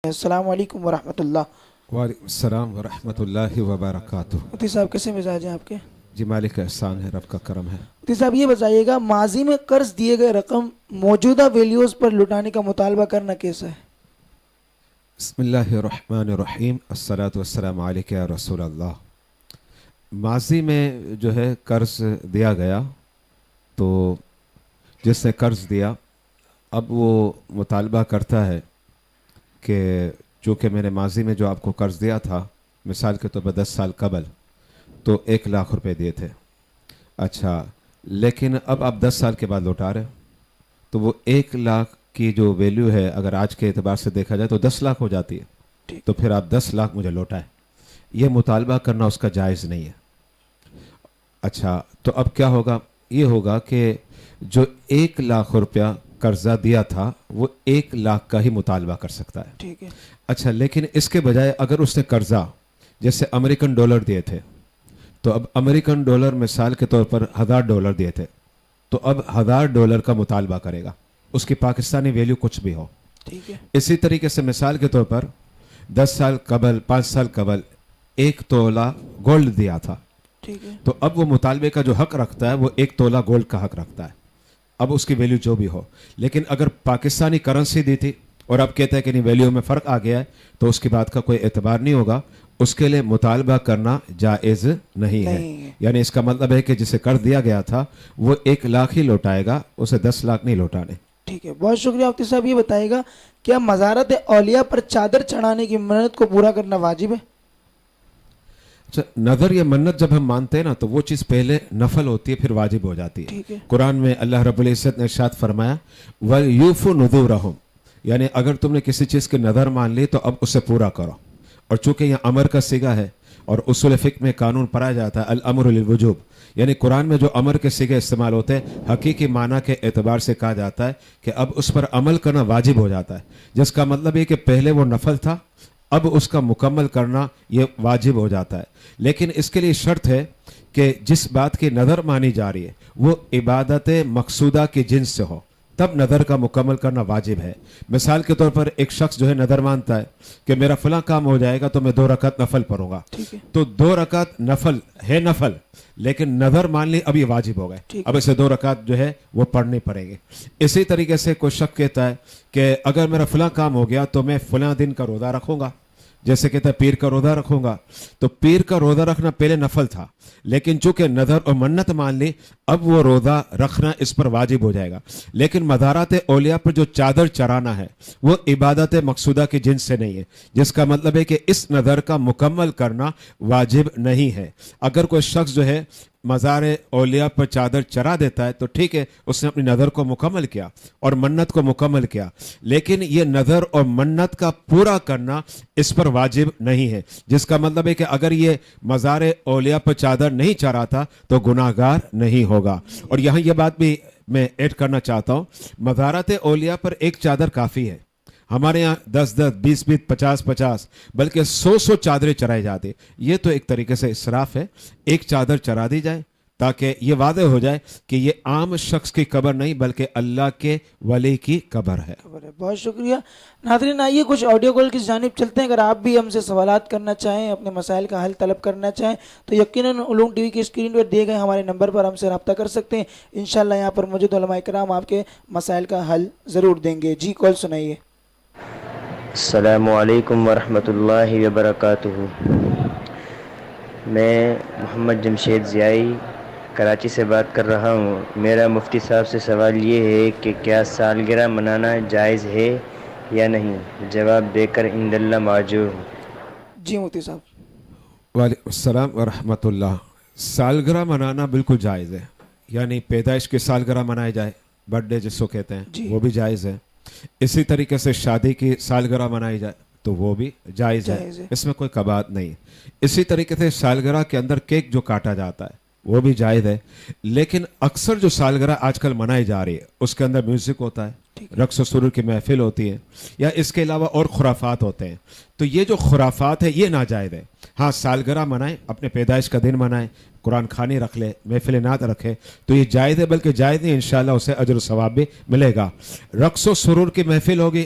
السلام علیکم ورحمۃ اللہ۔ وعلیکم السلام ورحمۃ اللہ وبرکاتہ۔ مفتی صاحب کیسے مزاج ہیں آپ کے؟ جی مالک کا احسان ہے، رب کا کرم ہے۔ مفتی صاحب یہ بتائیے گا، ماضی میں قرض دیے گئے رقم موجودہ ویلیوز پر لٹانے کا مطالبہ کرنا کیسا ہے؟ بسم اللہ الرحمن الرحیم، الصلاۃ والسلام علیک یا رسول اللہ۔ ماضی میں جو ہے قرض دیا گیا تو جس نے قرض دیا اب وہ مطالبہ کرتا ہے کہ چونکہ میں نے ماضی میں جو آپ کو قرض دیا تھا، مثال کے طور پر 10 سال قبل تو 1 لاکھ روپے دیے تھے، اچھا لیکن اب آپ 10 سال کے بعد لوٹا رہے تو وہ 1 لاکھ کی جو ویلیو ہے اگر آج کے اعتبار سے دیکھا جائے تو 10 لاکھ ہو جاتی ہے، تو پھر آپ 10 لاکھ مجھے لوٹائیں، یہ مطالبہ کرنا اس کا جائز نہیں ہے۔ اچھا تو اب کیا ہوگا؟ یہ ہوگا کہ جو 1 لاکھ روپیہ قرضہ دیا تھا وہ 1 لاکھ کا ہی مطالبہ کر سکتا ہے، ٹھیک ہے۔ اچھا لیکن اس کے بجائے اگر اس نے قرضہ جیسے امریکن ڈالر دیے تھے تو اب امریکن ڈالر مثال کے طور پر $1000 دیے تھے تو اب $1000 کا مطالبہ کرے گا، اس کی پاکستانی ویلیو کچھ بھی ہو، ٹھیک ہے۔ اسی طریقے سے مثال کے طور پر 10 سال قبل 5 سال قبل 1 تولہ گولڈ دیا تھا، ٹھیک ہے۔ تو اب وہ مطالبے کا جو حق رکھتا ہے وہ 1 تولہ گولڈ کا حق رکھتا ہے، اب اس کی ویلیو جو بھی ہو۔ لیکن اگر پاکستانی کرنسی دی تھی اور اب کہتا ہے کہ نہیں ویلیو میں فرق آ گیا ہے تو اس کی بات کا کوئی اعتبار نہیں ہوگا، اس کے لیے مطالبہ کرنا جائز نہیں ہے۔ یعنی اس کا مطلب ہے کہ جسے قرض دیا گیا تھا وہ 1 لاکھ ہی لوٹائے گا، اسے 10 لاکھ نہیں لوٹانے۔ ٹھیک ہے، بہت شکریہ مفتی صاحب۔ یہ بتائیے گا کیا مزارت اولیاء پر چادر چڑھانے کی منت کو پورا کرنا واجب ہے؟ اچھا نظر یا منت جب ہم مانتے ہیں نا تو وہ چیز پہلے نفل ہوتی ہے پھر واجب ہو جاتی ہے۔ ٹھیک ہے۔ قرآن میں اللہ رب العزت نے ارشاد فرمایا وَيُوفُوا نُذُورَهُمْ، یعنی اگر تم نے کسی چیز کی نظر مان لی تو اب اسے پورا کرو، اور چونکہ یہ امر کا صیغہ ہے اور اصول فقہ میں قانون پڑھا جاتا ہے الامر للوجوب، یعنی قرآن میں جو امر کے صیغے استعمال ہوتے ہیں حقیقی معنی کے اعتبار سے کہا جاتا ہے کہ اب اس پر عمل کرنا واجب ہو جاتا ہے، جس کا مطلب ہے کہ پہلے وہ نفل تھا اب اس کا مکمل کرنا یہ واجب ہو جاتا ہے۔ لیکن اس کے لیے شرط ہے کہ جس بات کی نظر مانی جا رہی ہے وہ عبادت مقصودہ کی جنس سے ہو، تب نظر کا مکمل کرنا واجب ہے۔ مثال کے طور پر ایک شخص جو ہے نظر مانتا ہے کہ میرا فلاں کام ہو جائے گا تو میں 2 رکعت نفل پڑھوں گا، تو 2 رکعت نفل ہے، نفل لیکن نظر مان لی اب یہ واجب ہو گئے، اب اسے 2 رکعت جو ہے وہ پڑھنی پڑیں گے۔ اسی طریقے سے کوئی شخص کہتا ہے کہ اگر میرا فلاں کام ہو گیا تو میں فلاں دن کا روزہ رکھوں گا، جیسے کہتا ہے پیر کا روزہ رکھوں گا، تو پیر کا روزہ رکھنا پہلے نفل تھا لیکن چونکہ نظر اور منت مان لی اب وہ روزہ رکھنا اس پر واجب ہو جائے گا۔ لیکن مزارات اولیاء پر جو چادر چرانا ہے وہ عبادت مقصودہ کی جنس سے نہیں ہے، جس کا مطلب ہے کہ اس نظر کا مکمل کرنا واجب نہیں ہے۔ اگر کوئی شخص جو ہے مزار اولیاء پر چادر چرا دیتا ہے تو ٹھیک ہے، اس نے اپنی نظر کو مکمل کیا اور منت کو مکمل کیا، لیکن یہ نظر اور منت کا پورا کرنا اس پر واجب نہیں ہے، جس کا مطلب ہے کہ اگر یہ مزار اولیاء پر چادر نہیں چرا تھا تو گناہگار نہیں ہوگا۔ اور یہاں یہ بات بھی میں ایڈ کرنا چاہتا ہوں، مزارات اولیاء پر 1 چادر کافی ہے، ہمارے یہاں 10 20 50 بلکہ 100 چادریں چرائے جاتے، یہ تو ایک طریقے سے اسراف ہے۔ 1 چادر چرا دی جائے تاکہ یہ واضح ہو جائے کہ یہ عام شخص کی قبر نہیں بلکہ اللہ کے ولی کی قبر ہے۔ بہت شکریہ ناظرین۔ آئیے کچھ آڈیو کال کی جانب چلتے ہیں۔ اگر آپ بھی ہم سے سوالات کرنا چاہیں، اپنے مسائل کا حل طلب کرنا چاہیں تو یقیناً علوم ٹی وی کی اسکرین پر دیے گئے ہمارے نمبر پر ہم سے رابطہ کر سکتے ہیں، انشاءاللہ یہاں پر موجود علماء کرام آپ کے مسائل کا حل ضرور دیں گے۔ جی کال سنائیے۔ السلام علیکم ورحمۃ اللہ وبرکاتہ۔ میں محمد جمشید ضیائی کراچی سے بات کر رہا ہوں۔ میرا مفتی صاحب سے سوال یہ ہے کہ کیا سالگرہ منانا جائز ہے یا نہیں؟ جواب دے کر عند اللہ معجور ہوں۔ جی مفتی صاحب۔ وعلیکم السلام ورحمۃ اللہ۔ سالگرہ منانا بالکل جائز ہے، یعنی پیدائش کی سالگرہ منائے جائے، برتھ ڈے جس کو کہتے ہیں وہ بھی جائز ہے۔ اسی طریقے سے شادی کی سالگرہ منائی جائے تو وہ بھی جائز ہے، اس میں کوئی کباط نہیں۔ اسی طریقے سے سالگرہ کے اندر کیک جو کاٹا جاتا ہے وہ بھی جائز ہے، لیکن اکثر جو سالگرہ آج کل منائی جا رہی ہے اس کے اندر میوزک ہوتا ہے، رقص و سرور کی محفل ہوتی ہے، یا اس کے علاوہ اور خرافات ہوتے ہیں، تو یہ جو خرافات ہے یہ ناجائز ہے۔ ہاں سالگرہ منائیں، اپنے پیدائش کا دن منائیں، قرآن خوانی رکھ لے، محفل نعت رکھے تو یہ جائز ہے، بلکہ جائز نہیں، انشاءاللہ اسے اجر و ثواب بھی ملے گا۔ رقص و سرور کی محفل ہوگی،